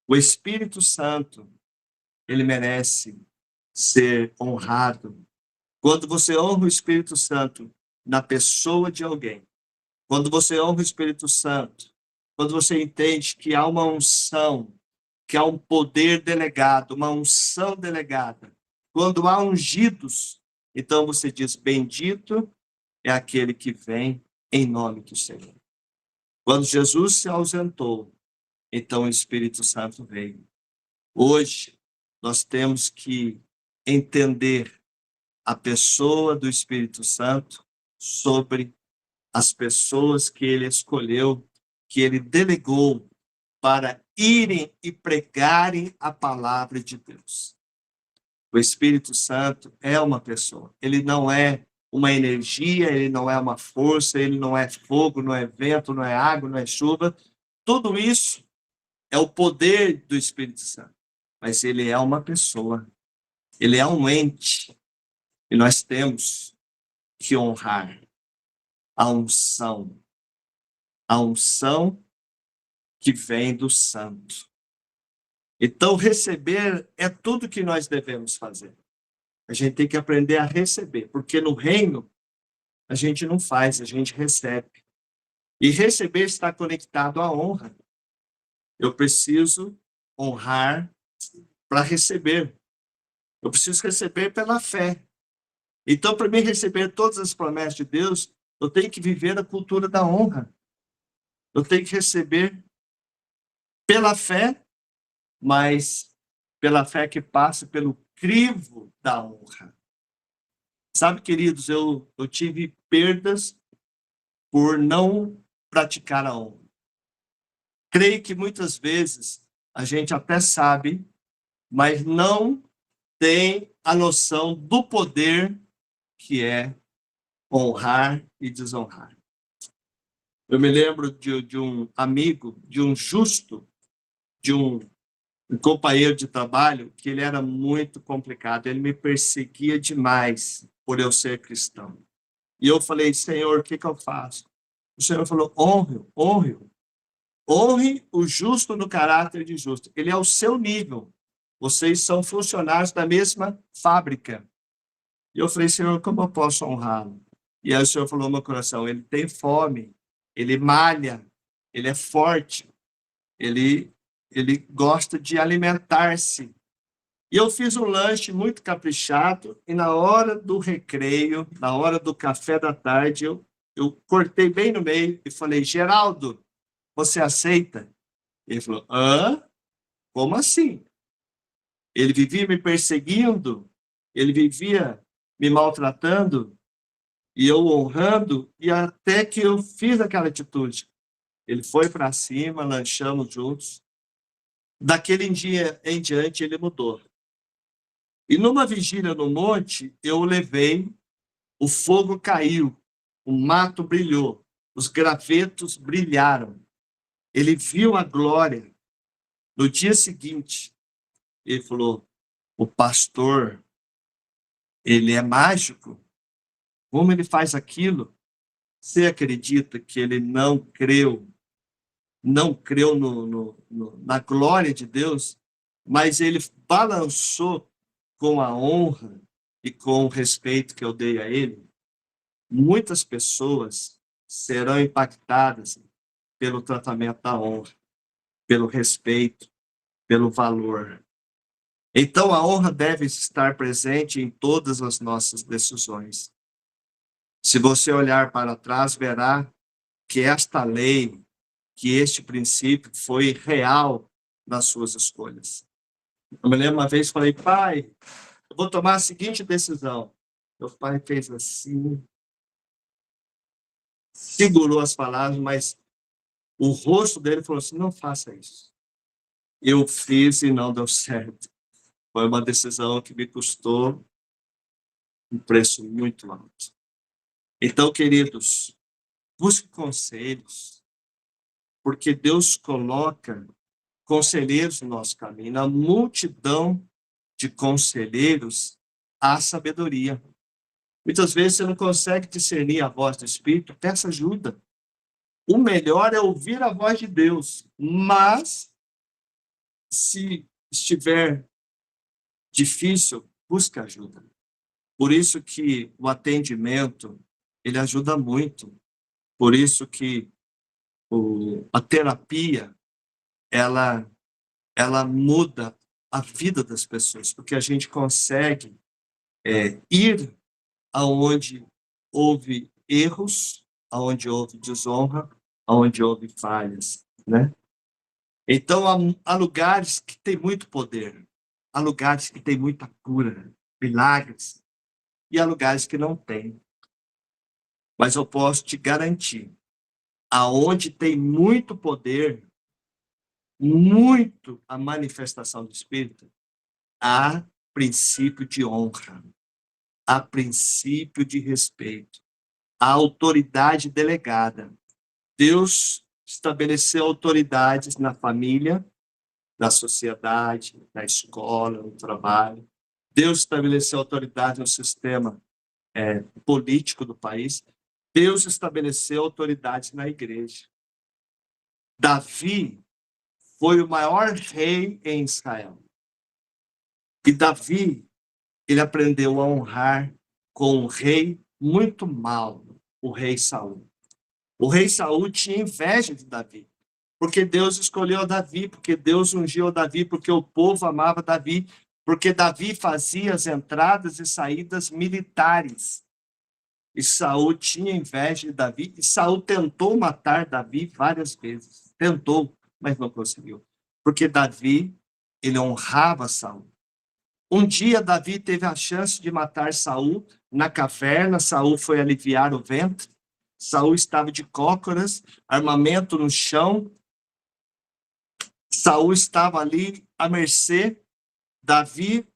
O Espírito Santo, ele merece ser honrado. Quando você honra o Espírito Santo na pessoa de alguém, quando você honra o Espírito Santo, quando você entende que há uma unção, que há um poder delegado, uma unção delegada, quando há ungidos, então você diz, bendito é aquele que vem em nome do Senhor. Quando Jesus se ausentou, então o Espírito Santo veio. Hoje, nós temos que entender a pessoa do Espírito Santo sobre as pessoas que ele escolheu, que ele delegou para irem e pregarem a palavra de Deus. O Espírito Santo é uma pessoa, ele não é uma energia, ele não é uma força, ele não é fogo, não é vento, não é água, não é chuva. Tudo isso é o poder do Espírito Santo. Mas ele é uma pessoa, ele é um ente. E nós temos que honrar a unção que vem do Santo. Então, receber é tudo que nós devemos fazer. A gente tem que aprender a receber, porque no reino a gente não faz, a gente recebe. E receber está conectado à honra. Eu preciso honrar para receber. Eu preciso receber pela fé. Então, para mim receber todas as promessas de Deus, eu tenho que viver a cultura da honra. Eu tenho que receber pela fé, mas pela fé que passa pelo crivo da honra. Sabe, queridos, eu tive perdas por não praticar a honra. Creio que muitas vezes a gente até sabe, mas não tem a noção do poder que é honrar e desonrar. Eu me lembro de um amigo, de um justo, de um companheiro de trabalho, que ele era muito complicado, ele me perseguia demais por eu ser cristão. E eu falei, Senhor, o que eu faço? O Senhor falou, honre o justo no caráter de justo. Ele é o seu nível. Vocês são funcionários da mesma fábrica. E eu falei, Senhor, como eu posso honrá-lo? E aí o Senhor falou no meu coração, ele tem fome, ele malha, ele é forte, ele gosta de alimentar-se. E eu fiz um lanche muito caprichado, e na hora do recreio, na hora do café da tarde, eu cortei bem no meio e falei, Geraldo, você aceita? Ele falou, hã? Como assim? Ele vivia me perseguindo, ele vivia me maltratando, e eu honrando, e até que eu fiz aquela atitude. Ele foi para cima, lanchamos juntos. Daquele dia em diante, ele mudou. E numa vigília no monte, eu o levei, o fogo caiu, o mato brilhou, os gravetos brilharam. Ele viu a glória. No dia seguinte, ele falou, o pastor, ele é mágico? Como ele faz aquilo? Você acredita que ele não creu na glória de Deus, mas ele balançou com a honra e com o respeito que eu dei a ele? Muitas pessoas serão impactadas pelo tratamento da honra, pelo respeito, pelo valor. Então, a honra deve estar presente em todas as nossas decisões. Se você olhar para trás, verá que esta lei, que este princípio foi real nas suas escolhas. Eu me lembro uma vez, falei, pai, eu vou tomar a seguinte decisão. Meu pai fez assim. segurou as palavras, mas o rosto dele falou assim: não faça isso. Eu fiz e não deu certo. Foi uma decisão que me custou um preço muito alto. Então, queridos, busque conselhos, porque Deus coloca conselheiros no nosso caminho. Na multidão de conselheiros, há sabedoria. Muitas vezes você não consegue discernir a voz do Espírito, peça ajuda. O melhor é ouvir a voz de Deus, mas se estiver difícil, busque ajuda. Por isso que o atendimento, ele ajuda muito. Por isso que a terapia, ela muda a vida das pessoas, porque a gente consegue ir aonde houve erros, aonde houve desonra, aonde houve falhas, né? Então, há lugares que tem muito poder, há lugares que tem muita cura, milagres, e há lugares que não tem. Mas eu posso te garantir, aonde tem muito poder, muito a manifestação do Espírito, há princípio de honra, há princípio de respeito, há autoridade delegada. Deus estabeleceu autoridades na família, na sociedade, na escola, no trabalho. Deus estabeleceu autoridade no sistema político do país. Deus estabeleceu autoridades na igreja. Davi foi o maior rei em Israel. E Davi, ele aprendeu a honrar com um rei muito mau, o rei Saul. O rei Saul tinha inveja de Davi, porque Deus escolheu Davi, porque Deus ungiu Davi, porque o povo amava Davi, porque Davi fazia as entradas e saídas militares. E Saul tinha inveja de Davi, e Saul tentou matar Davi várias vezes. Tentou, mas não conseguiu. Porque Davi, ele honrava Saul. Um dia Davi teve a chance de matar Saul na caverna. Saul foi aliviar o ventre. Saul estava de cócoras, armamento no chão. Saul estava ali à mercê. Davi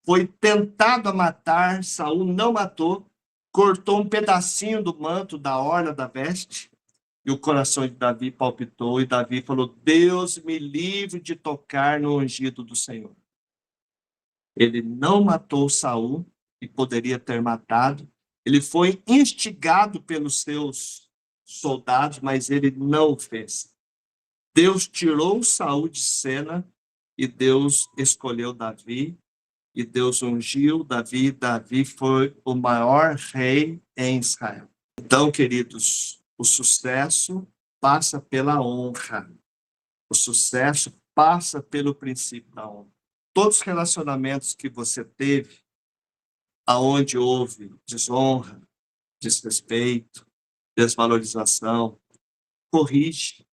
foi tentado a matar, Saul não matou, cortou um pedacinho do manto, da orla da veste, e o coração de Davi palpitou, e Davi falou: Deus me livre de tocar no ungido do Senhor. Ele não matou Saul, e poderia ter matado. Ele foi instigado pelos seus soldados, mas ele não o fez. Deus tirou Saul de cena, e Deus escolheu Davi, e Deus ungiu Davi. Davi foi o maior rei em Israel. Então, queridos, o sucesso passa pela honra. O sucesso passa pelo princípio da honra. Todos os relacionamentos que você teve, aonde houve desonra, desrespeito, desvalorização, corrige.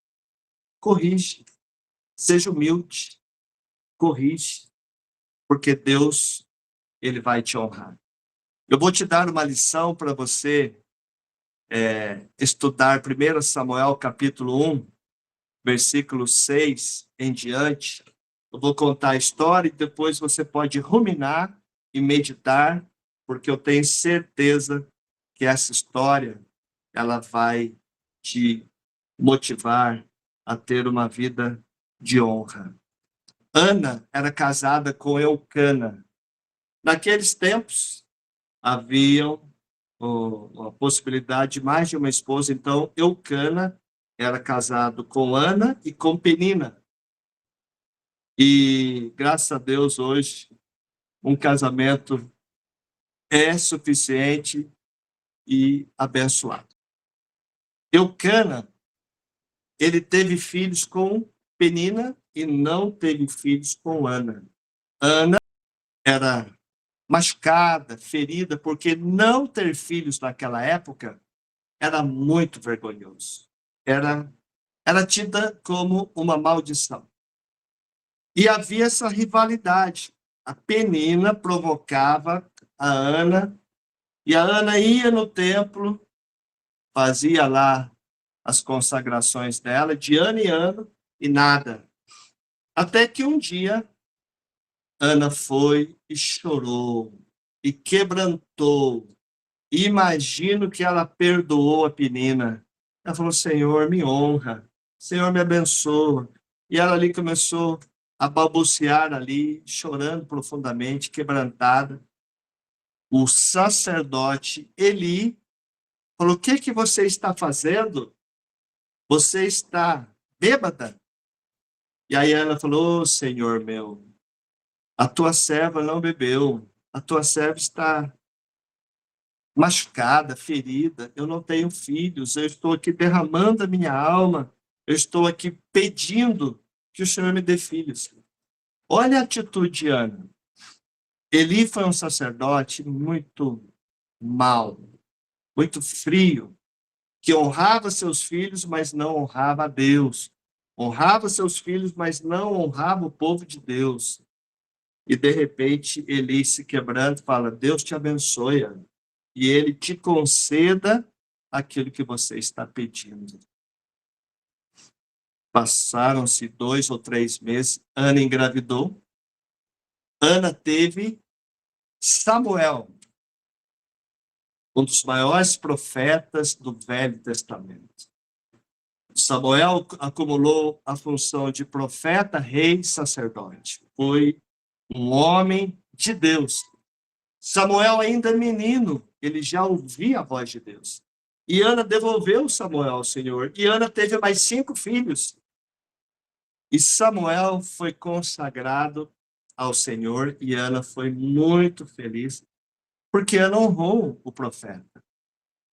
Corrige. Seja humilde. Corrige. Porque Deus, ele vai te honrar. Eu vou te dar uma lição para você estudar 1 Samuel capítulo 1, versículo 6 em diante. Eu vou contar a história e depois você pode ruminar e meditar, porque eu tenho certeza que essa história ela vai te motivar a ter uma vida de honra. Ana era casada com Eucana. Naqueles tempos, havia a possibilidade de mais de uma esposa. Então, Eucana era casado com Ana e com Penina. E, graças a Deus, hoje, um casamento é suficiente e abençoado. Eucana, ele teve filhos com Penina e não teve filhos com Ana. Ana era machucada, ferida, porque não ter filhos naquela época era muito vergonhoso. Era tida como uma maldição. E havia essa rivalidade. A Penina provocava a Ana, e a Ana ia no templo fazia lá as consagrações dela, de ano em ano, e nada. Até que um dia, Ana foi e chorou, e quebrantou. E imagino que ela perdoou a Penina. Ela falou, Senhor, me honra. Senhor, me abençoa. E ela ali começou a balbuciar ali, chorando profundamente, quebrantada. O sacerdote Eli falou, o que que você está fazendo? Você está bêbada? E aí ela falou, Senhor meu, a tua serva não bebeu. A tua serva está machucada, ferida, eu não tenho filhos, eu estou aqui derramando a minha alma, eu estou aqui pedindo que o Senhor me dê filhos. Olha a atitude de Ana. Eli foi um sacerdote muito mau, muito frio, que honrava seus filhos, mas não honrava a Deus. Honrava seus filhos, mas não honrava o povo de Deus. E, de repente, Eli se quebrando, fala, Deus te abençoe, Ana, e ele te conceda aquilo que você está pedindo. Passaram-se 2 ou 3 meses, Ana engravidou. Ana teve Samuel, um dos maiores profetas do Velho Testamento. Samuel acumulou a função de profeta, rei e sacerdote. Foi um homem de Deus. Samuel ainda menino, ele já ouvia a voz de Deus. E Ana devolveu Samuel ao Senhor. E Ana teve mais 5 filhos. E Samuel foi consagrado ao Senhor. E Ana foi muito feliz, porque Ana honrou o profeta.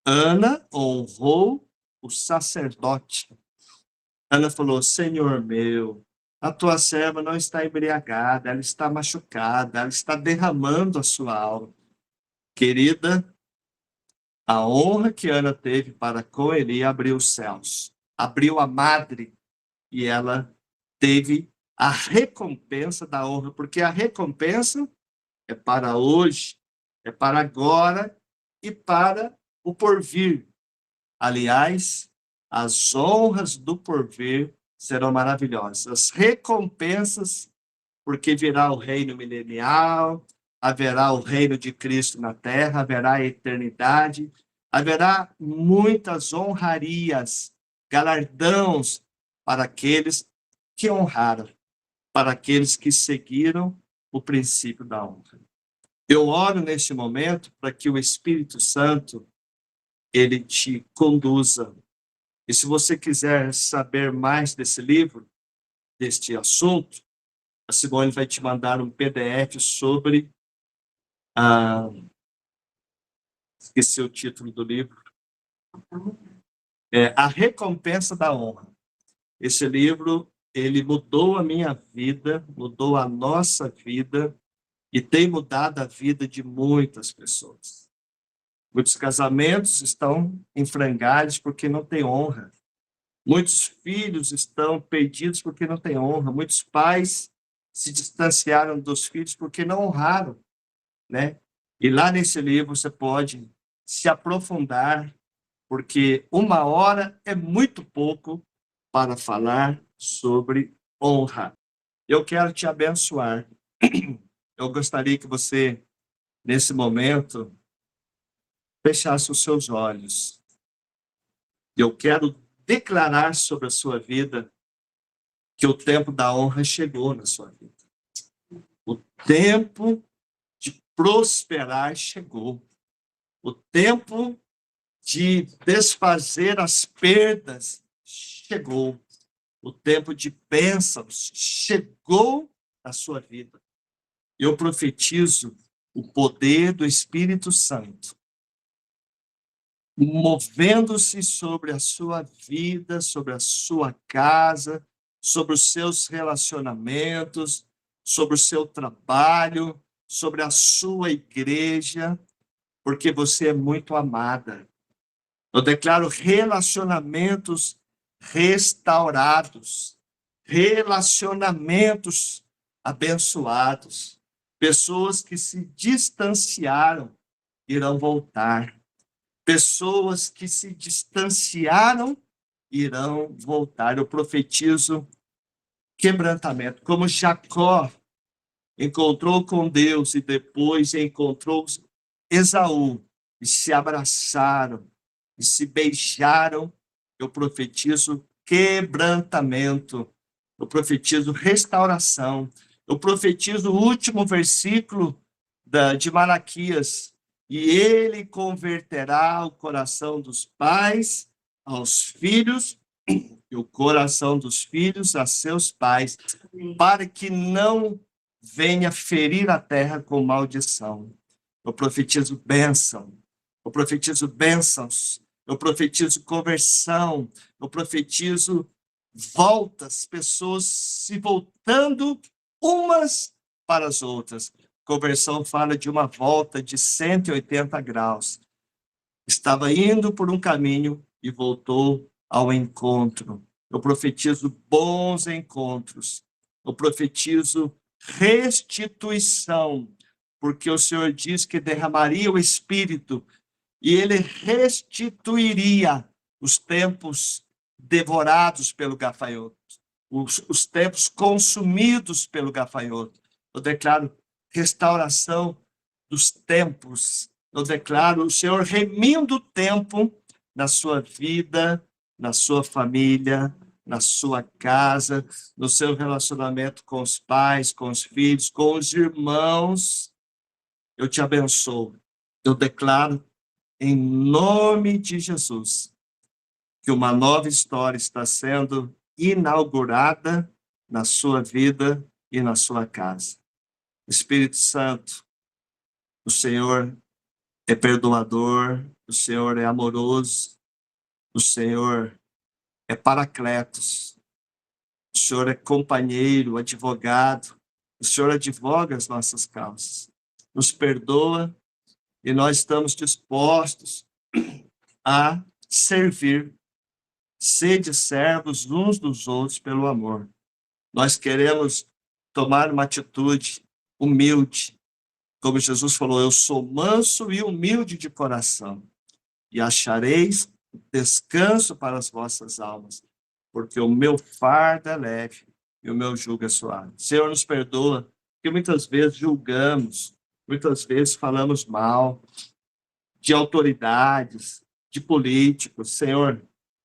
Ana honrou o sacerdote. Ana falou, Senhor meu, a tua serva não está embriagada, ela está machucada, ela está derramando a sua alma. Querida, a honra que Ana teve para com Eli abriu os céus, abriu a madre, e ela teve a recompensa da honra, porque a recompensa é para hoje, é para agora e para o porvir. Aliás, as honras do porvir serão maravilhosas. As recompensas, porque virá o reino milenial, haverá o reino de Cristo na terra, haverá a eternidade, haverá muitas honrarias, galardões para aqueles que honraram, para aqueles que seguiram o princípio da honra. Eu oro neste momento para que o Espírito Santo ele te conduza. E se você quiser saber mais desse livro, deste assunto, a Simone vai te mandar um PDF sobre esqueci o título do livro. A Recompensa da Honra. Esse livro, ele mudou a minha vida, mudou a nossa vida e tem mudado a vida de muitas pessoas. Muitos casamentos estão em frangalhos porque não tem honra. Muitos filhos estão perdidos porque não tem honra. Muitos pais se distanciaram dos filhos porque não honraram, né? E lá nesse livro você pode se aprofundar, porque 1 hora é muito pouco para falar sobre honra. Eu quero te abençoar. Eu gostaria que você, nesse momento, fechasse os seus olhos. Eu quero declarar sobre a sua vida que o tempo da honra chegou na sua vida. O tempo de prosperar chegou. O tempo de desfazer as perdas chegou. O tempo de bênçãos chegou na sua vida. Eu profetizo o poder do Espírito Santo movendo-se sobre a sua vida, sobre a sua casa, sobre os seus relacionamentos, sobre o seu trabalho, sobre a sua igreja, porque você é muito amada. Eu declaro relacionamentos restaurados, relacionamentos abençoados. Pessoas que se distanciaram irão voltar. Pessoas que se distanciaram irão voltar. Eu profetizo quebrantamento, como Jacó encontrou com Deus e depois encontrou Esaú e se abraçaram e se beijaram. Eu profetizo quebrantamento, eu profetizo restauração, eu profetizo o último versículo de Malaquias: e ele converterá o coração dos pais aos filhos e o coração dos filhos a seus pais, para que não venha ferir a terra com maldição. Eu profetizo bênção, eu profetizo bênçãos, eu profetizo conversão, eu profetizo voltas, pessoas se voltando umas para as outras. Conversão fala de uma volta de 180 graus. Estava indo por um caminho e voltou ao encontro. Eu profetizo bons encontros. Eu profetizo restituição, porque o Senhor diz que derramaria o Espírito e ele restituiria os tempos devorados pelo gafanhoto, os tempos consumidos pelo gafanhoto. Eu declaro restauração dos tempos. Eu declaro o Senhor remindo o tempo na sua vida, na sua família, na sua casa, no seu relacionamento com os pais, com os filhos, com os irmãos. Eu te abençoo. Eu declaro, em nome de Jesus, que uma nova história está sendo inaugurada na sua vida e na sua casa. Espírito Santo, o Senhor é perdoador, o Senhor é amoroso, o Senhor é paracletos, o Senhor é companheiro, advogado, o Senhor advoga as nossas causas, nos perdoa e nós estamos dispostos a servir. Sede servos uns dos outros pelo amor. Nós queremos tomar uma atitude humilde, como Jesus falou: eu sou manso e humilde de coração, e achareis descanso para as vossas almas, porque o meu fardo é leve e o meu jugo é suave. Senhor, nos perdoa, porque muitas vezes julgamos, muitas vezes falamos mal de autoridades, de políticos. Senhor,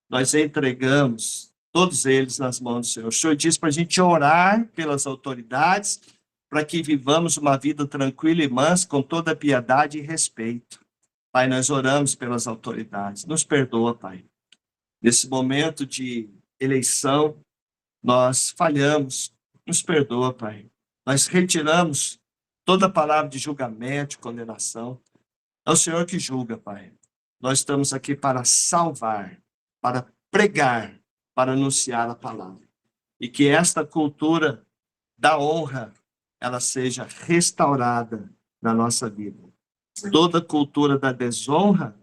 nós entregamos todos eles nas mãos do Senhor. O Senhor diz para a gente orar pelas autoridades, para que vivamos uma vida tranquila e mansa, com toda piedade e respeito. Pai, nós oramos pelas autoridades. Nos perdoa, Pai. Nesse momento de eleição, nós falhamos. Nos perdoa, Pai. Nós retiramos toda palavra de julgamento, de condenação. É o Senhor que julga, Pai. Nós estamos aqui para salvar, para pregar, para anunciar a palavra. E que esta cultura da honra, ela seja restaurada na nossa vida. Toda cultura da desonra,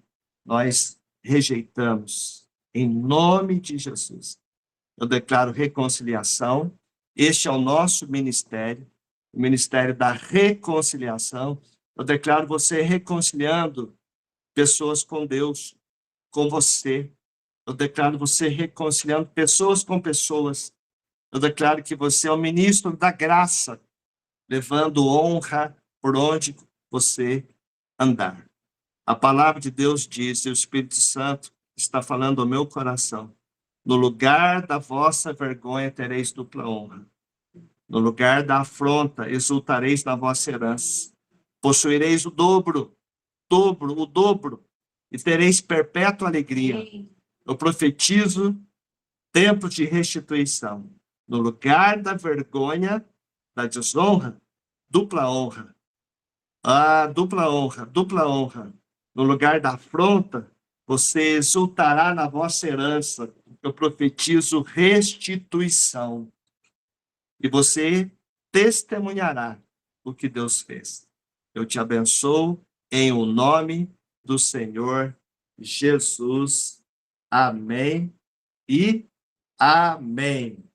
nós rejeitamos. Em nome de Jesus. Eu declaro reconciliação. Este é o nosso ministério, o ministério da reconciliação. Eu declaro você reconciliando pessoas com Deus, com você. Eu declaro você reconciliando pessoas com pessoas. Eu declaro que você é o ministro da graça, levando honra por onde você andar. A palavra de Deus diz, e o Espírito Santo está falando ao meu coração: no lugar da vossa vergonha tereis dupla honra. No lugar da afronta exultareis na vossa herança. Possuireis o dobro, o dobro, e tereis perpétua alegria. Eu profetizo tempo de restituição. No lugar da vergonha, da desonra, dupla honra. Dupla honra, dupla honra. No lugar da afronta, você exultará na vossa herança. Eu profetizo restituição. E você testemunhará o que Deus fez. Eu te abençoo em o nome do Senhor Jesus. Amém e amém.